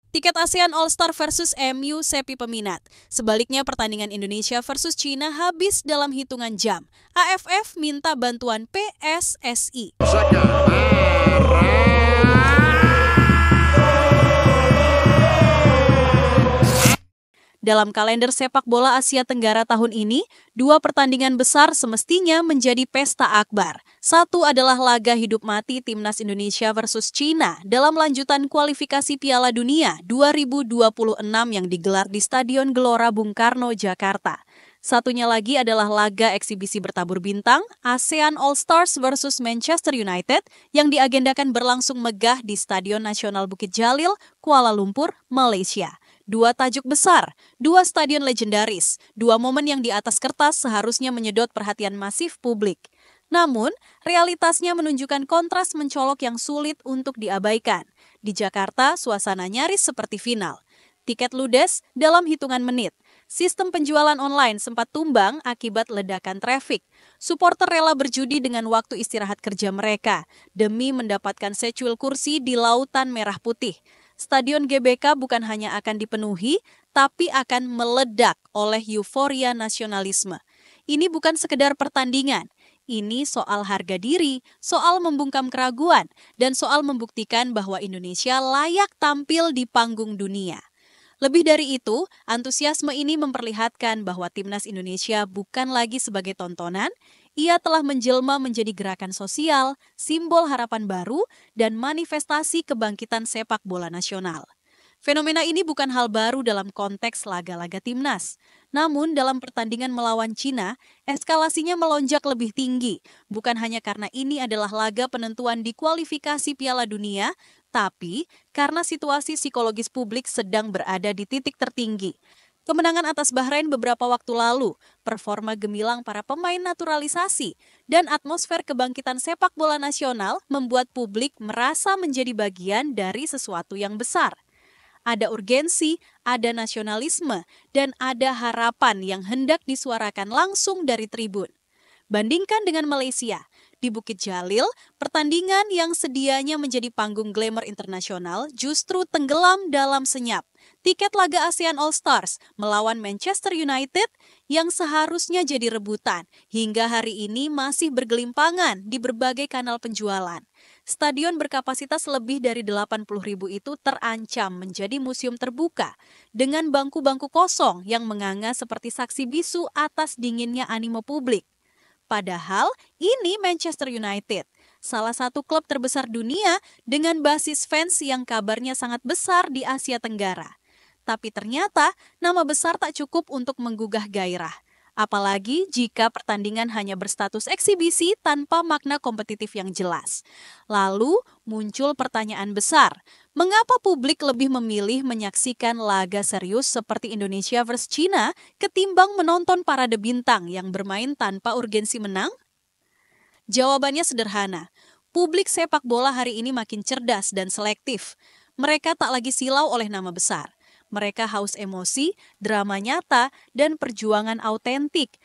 Tiket ASEAN All-Star versus MU sepi peminat. Sebaliknya pertandingan Indonesia versus China habis dalam hitungan jam. AFF minta bantuan PSSI. Dalam kalender sepak bola Asia Tenggara tahun ini, dua pertandingan besar semestinya menjadi pesta akbar. Satu adalah laga hidup mati Timnas Indonesia versus China dalam lanjutan kualifikasi Piala Dunia 2026 yang digelar di Stadion Gelora Bung Karno, Jakarta. Satunya lagi adalah laga eksibisi bertabur bintang ASEAN All-Stars versus Manchester United yang diagendakan berlangsung megah di Stadion Nasional Bukit Jalil, Kuala Lumpur, Malaysia. Dua tajuk besar, dua stadion legendaris, dua momen yang di atas kertas seharusnya menyedot perhatian masif publik. Namun, realitasnya menunjukkan kontras mencolok yang sulit untuk diabaikan. Di Jakarta, suasana nyaris seperti final. Tiket ludes dalam hitungan menit. Sistem penjualan online sempat tumbang akibat ledakan trafik. Supporter rela berjudi dengan waktu istirahat kerja mereka demi mendapatkan secuil kursi di lautan merah putih. Stadion GBK bukan hanya akan dipenuhi, tapi akan meledak oleh euforia nasionalisme. Ini bukan sekedar pertandingan, ini soal harga diri, soal membungkam keraguan, dan soal membuktikan bahwa Indonesia layak tampil di panggung dunia. Lebih dari itu, antusiasme ini memperlihatkan bahwa Timnas Indonesia bukan lagi sebagai tontonan, ia telah menjelma menjadi gerakan sosial, simbol harapan baru, dan manifestasi kebangkitan sepak bola nasional. Fenomena ini bukan hal baru dalam konteks laga-laga Timnas. Namun dalam pertandingan melawan China, eskalasinya melonjak lebih tinggi. Bukan hanya karena ini adalah laga penentuan di kualifikasi Piala Dunia, tapi karena situasi psikologis publik sedang berada di titik tertinggi. Kemenangan atas Bahrain beberapa waktu lalu, performa gemilang para pemain naturalisasi, dan atmosfer kebangkitan sepak bola nasional membuat publik merasa menjadi bagian dari sesuatu yang besar. Ada urgensi, ada nasionalisme, dan ada harapan yang hendak disuarakan langsung dari tribun. Bandingkan dengan Malaysia, di Bukit Jalil, pertandingan yang sedianya menjadi panggung glamour internasional justru tenggelam dalam senyap. Tiket laga ASEAN All-Stars melawan Manchester United yang seharusnya jadi rebutan hingga hari ini masih bergelimpangan di berbagai kanal penjualan. Stadion berkapasitas lebih dari 80.000 itu terancam menjadi museum terbuka dengan bangku-bangku kosong yang menganga seperti saksi bisu atas dinginnya animo publik. Padahal ini Manchester United, salah satu klub terbesar dunia dengan basis fans yang kabarnya sangat besar di Asia Tenggara. Tapi ternyata nama besar tak cukup untuk menggugah gairah. Apalagi jika pertandingan hanya berstatus eksibisi tanpa makna kompetitif yang jelas. Lalu muncul pertanyaan besar, mengapa publik lebih memilih menyaksikan laga serius seperti Indonesia versus China ketimbang menonton parade bintang yang bermain tanpa urgensi menang? Jawabannya sederhana, publik sepak bola hari ini makin cerdas dan selektif. Mereka tak lagi silau oleh nama besar. Mereka haus emosi, drama nyata, dan perjuangan autentik.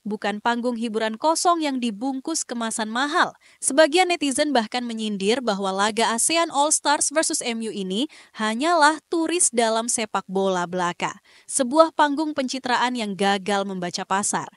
Bukan panggung hiburan kosong yang dibungkus kemasan mahal. Sebagian netizen bahkan menyindir bahwa laga ASEAN All-Stars versus MU ini hanyalah turis dalam sepak bola belaka. Sebuah panggung pencitraan yang gagal membaca pasar.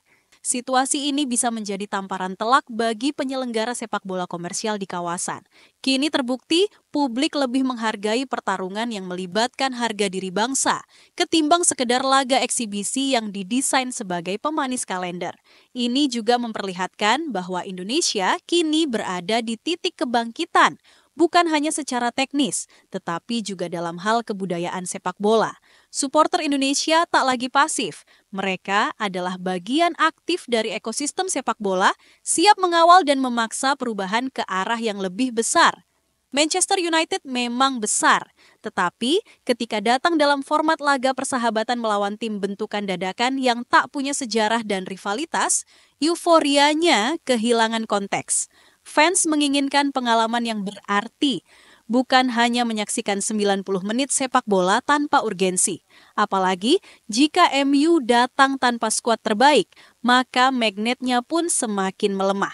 Situasi ini bisa menjadi tamparan telak bagi penyelenggara sepak bola komersial di kawasan. Kini terbukti publik lebih menghargai pertarungan yang melibatkan harga diri bangsa ketimbang sekedar laga eksibisi yang didesain sebagai pemanis kalender. Ini juga memperlihatkan bahwa Indonesia kini berada di titik kebangkitan, bukan hanya secara teknis, tetapi juga dalam hal kebudayaan sepak bola. Supporter Indonesia tak lagi pasif. Mereka adalah bagian aktif dari ekosistem sepak bola, siap mengawal dan memaksa perubahan ke arah yang lebih besar. Manchester United memang besar, tetapi ketika datang dalam format laga persahabatan melawan tim bentukan dadakan yang tak punya sejarah dan rivalitas, euforianya kehilangan konteks. Fans menginginkan pengalaman yang berarti, bukan hanya menyaksikan 90 menit sepak bola tanpa urgensi. Apalagi jika MU datang tanpa skuad terbaik, maka magnetnya pun semakin melemah.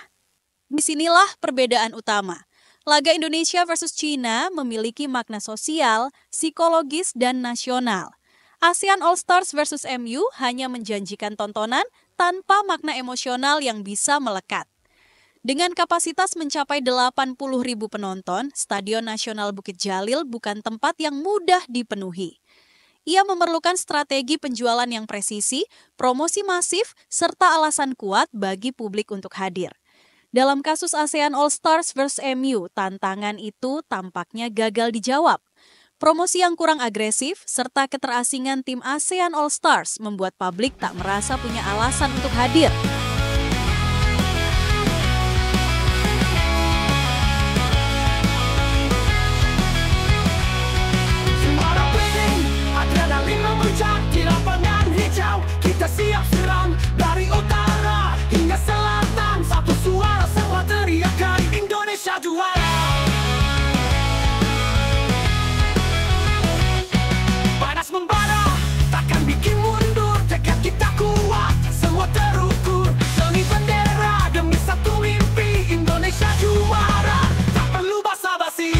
Disinilah perbedaan utama. Laga Indonesia versus China memiliki makna sosial, psikologis, dan nasional. ASEAN All Stars versus MU hanya menjanjikan tontonan tanpa makna emosional yang bisa melekat. Dengan kapasitas mencapai 80.000 penonton, Stadion Nasional Bukit Jalil bukan tempat yang mudah dipenuhi. Ia memerlukan strategi penjualan yang presisi, promosi masif, serta alasan kuat bagi publik untuk hadir. Dalam kasus ASEAN All Stars vs MU, tantangan itu tampaknya gagal dijawab. Promosi yang kurang agresif serta keterasingan tim ASEAN All Stars membuat publik tak merasa punya alasan untuk hadir. Di lapangan hijau, kita siap serang dari utara hingga selatan. Satu suara semua teriakan Indonesia juara. Panas membara, takkan bikin mundur. Tekad kita kuat, semua terukur. Demi bendera, demi satu mimpi, Indonesia juara. Tak perlu basa-basi.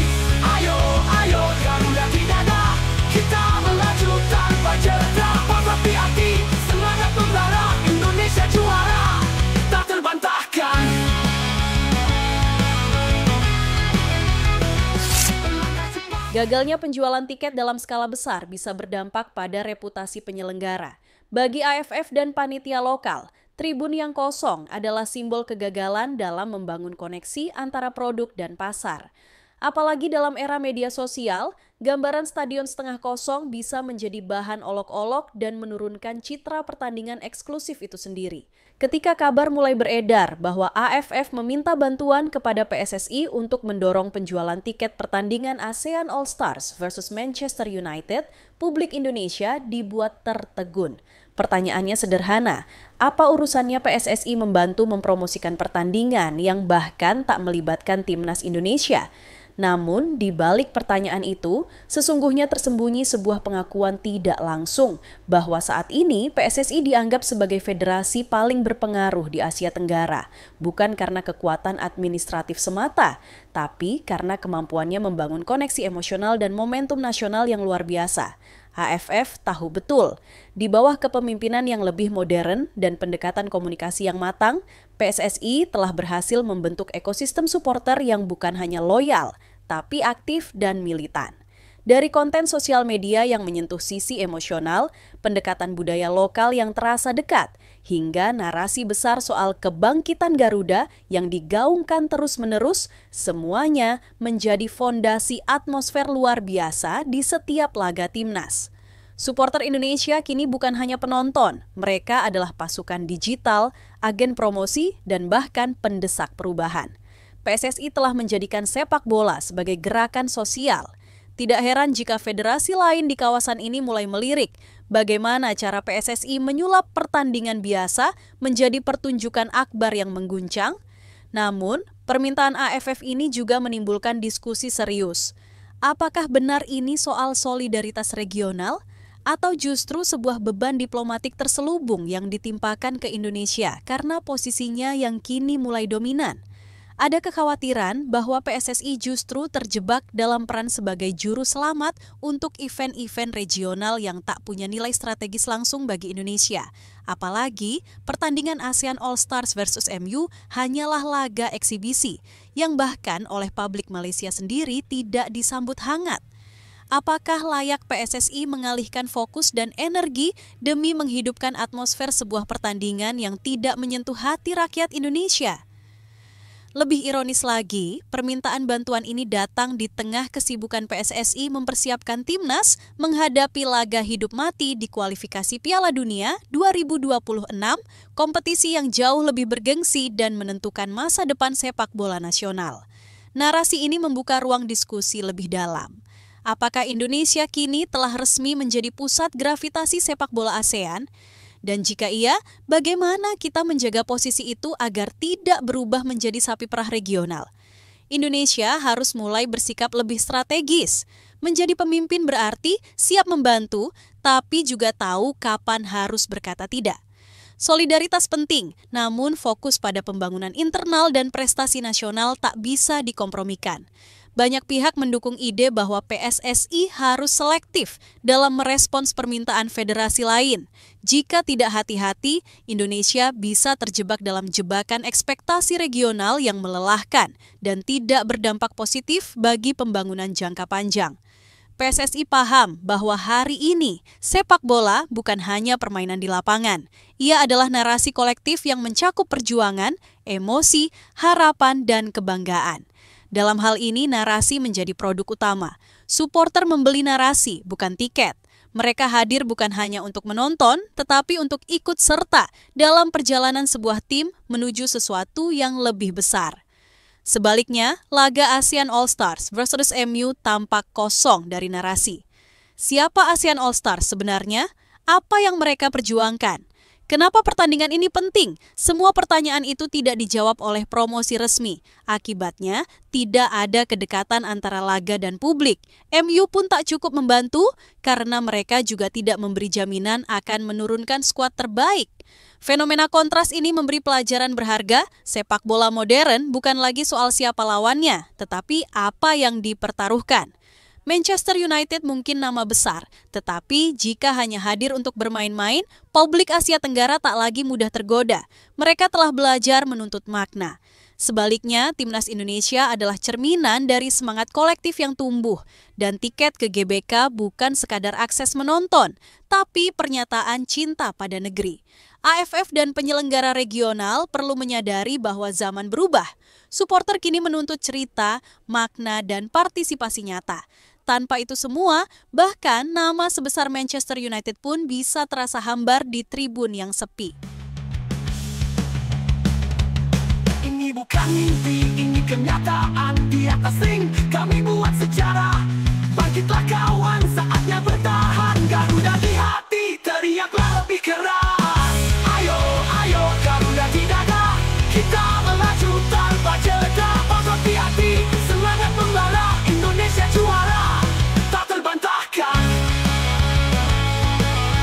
Ayo, ayo, Garuda di dada. Kita melaju tanpa jeda. Rapi hati, semangat membara, Indonesia juara, tak terbantahkan. Gagalnya penjualan tiket dalam skala besar bisa berdampak pada reputasi penyelenggara. Bagi AFF dan panitia lokal, tribun yang kosong adalah simbol kegagalan dalam membangun koneksi antara produk dan pasar. Apalagi dalam era media sosial, gambaran stadion setengah kosong bisa menjadi bahan olok-olok dan menurunkan citra pertandingan eksklusif itu sendiri. Ketika kabar mulai beredar bahwa AFF meminta bantuan kepada PSSI untuk mendorong penjualan tiket pertandingan ASEAN All Stars versus Manchester United, publik Indonesia dibuat tertegun. Pertanyaannya sederhana, apa urusannya PSSI membantu mempromosikan pertandingan yang bahkan tak melibatkan timnas Indonesia? Namun, di balik pertanyaan itu, sesungguhnya tersembunyi sebuah pengakuan tidak langsung bahwa saat ini PSSI dianggap sebagai federasi paling berpengaruh di Asia Tenggara, bukan karena kekuatan administratif semata, tapi karena kemampuannya membangun koneksi emosional dan momentum nasional yang luar biasa. AFF tahu betul, di bawah kepemimpinan yang lebih modern dan pendekatan komunikasi yang matang, PSSI telah berhasil membentuk ekosistem supporter yang bukan hanya loyal, tapi aktif dan militan. Dari konten sosial media yang menyentuh sisi emosional, pendekatan budaya lokal yang terasa dekat, hingga narasi besar soal kebangkitan Garuda yang digaungkan terus-menerus, semuanya menjadi fondasi atmosfer luar biasa di setiap laga timnas. Supporter Indonesia kini bukan hanya penonton, mereka adalah pasukan digital, agen promosi, dan bahkan pendesak perubahan. PSSI telah menjadikan sepak bola sebagai gerakan sosial. Tidak heran jika federasi lain di kawasan ini mulai melirik bagaimana cara PSSI menyulap pertandingan biasa menjadi pertunjukan akbar yang mengguncang. Namun, permintaan AFF ini juga menimbulkan diskusi serius. Apakah benar ini soal solidaritas regional? Atau justru sebuah beban diplomatik terselubung yang ditimpakan ke Indonesia karena posisinya yang kini mulai dominan? Ada kekhawatiran bahwa PSSI justru terjebak dalam peran sebagai juru selamat untuk event-event regional yang tak punya nilai strategis langsung bagi Indonesia. Apalagi pertandingan ASEAN All Stars versus MU hanyalah laga eksibisi yang bahkan oleh publik Malaysia sendiri tidak disambut hangat. Apakah layak PSSI mengalihkan fokus dan energi demi menghidupkan atmosfer sebuah pertandingan yang tidak menyentuh hati rakyat Indonesia? Lebih ironis lagi, permintaan bantuan ini datang di tengah kesibukan PSSI mempersiapkan timnas menghadapi laga hidup mati di kualifikasi Piala Dunia 2026, kompetisi yang jauh lebih bergengsi dan menentukan masa depan sepak bola nasional. Narasi ini membuka ruang diskusi lebih dalam. Apakah Indonesia kini telah resmi menjadi pusat gravitasi sepak bola ASEAN? Dan jika iya, bagaimana kita menjaga posisi itu agar tidak berubah menjadi sapi perah regional? Indonesia harus mulai bersikap lebih strategis. Menjadi pemimpin berarti siap membantu, tapi juga tahu kapan harus berkata tidak. Solidaritas penting, namun fokus pada pembangunan internal dan prestasi nasional tak bisa dikompromikan. Banyak pihak mendukung ide bahwa PSSI harus selektif dalam merespons permintaan federasi lain. Jika tidak hati-hati, Indonesia bisa terjebak dalam jebakan ekspektasi regional yang melelahkan dan tidak berdampak positif bagi pembangunan jangka panjang. PSSI paham bahwa hari ini sepak bola bukan hanya permainan di lapangan. Ia adalah narasi kolektif yang mencakup perjuangan, emosi, harapan, dan kebanggaan. Dalam hal ini narasi menjadi produk utama. Supporter membeli narasi, bukan tiket. Mereka hadir bukan hanya untuk menonton, tetapi untuk ikut serta dalam perjalanan sebuah tim menuju sesuatu yang lebih besar. Sebaliknya, laga ASEAN All-Stars versus MU tampak kosong dari narasi. Siapa ASEAN All-Stars sebenarnya? Apa yang mereka perjuangkan? Kenapa pertandingan ini penting? Semua pertanyaan itu tidak dijawab oleh promosi resmi. Akibatnya, tidak ada kedekatan antara laga dan publik. MU pun tak cukup membantu karena mereka juga tidak memberi jaminan akan menurunkan skuad terbaik. Fenomena kontras ini memberi pelajaran berharga. Sepak bola modern bukan lagi soal siapa lawannya, tetapi apa yang dipertaruhkan. Manchester United mungkin nama besar, tetapi jika hanya hadir untuk bermain-main, publik Asia Tenggara tak lagi mudah tergoda. Mereka telah belajar menuntut makna. Sebaliknya, Timnas Indonesia adalah cerminan dari semangat kolektif yang tumbuh, dan tiket ke GBK bukan sekadar akses menonton, tapi pernyataan cinta pada negeri. AFF dan penyelenggara regional perlu menyadari bahwa zaman berubah. Supporter kini menuntut cerita, makna, dan partisipasi nyata. Tanpa itu semua, bahkan nama sebesar Manchester United pun bisa terasa hambar di tribun yang sepi. Ini bukan mimpi, ini kenyataan. Di atas ring kami buat sejarah. Bangkitlah kawan, saatnya bertahan. Garuda di hati, teriaklah lebih keras. Ayo, ayo Garuda di dada. Kita melaju tanpa jeda. Otot di hati, semangat membara. Indonesia juara, tak terbantahkan.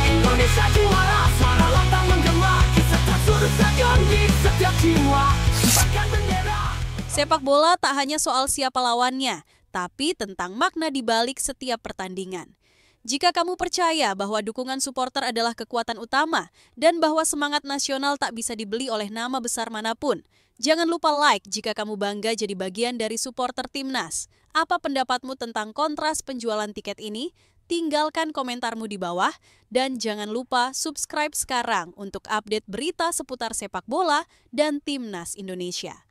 Indonesia juara, suara lantang menggema. Kisah tak surut stadion di setiap jiwa. Sepak bola tak hanya soal siapa lawannya, tapi tentang makna di balik setiap pertandingan. Jika kamu percaya bahwa dukungan supporter adalah kekuatan utama dan bahwa semangat nasional tak bisa dibeli oleh nama besar manapun, jangan lupa like jika kamu bangga jadi bagian dari supporter Timnas. Apa pendapatmu tentang kontras penjualan tiket ini? Tinggalkan komentarmu di bawah dan jangan lupa subscribe sekarang untuk update berita seputar sepak bola dan Timnas Indonesia.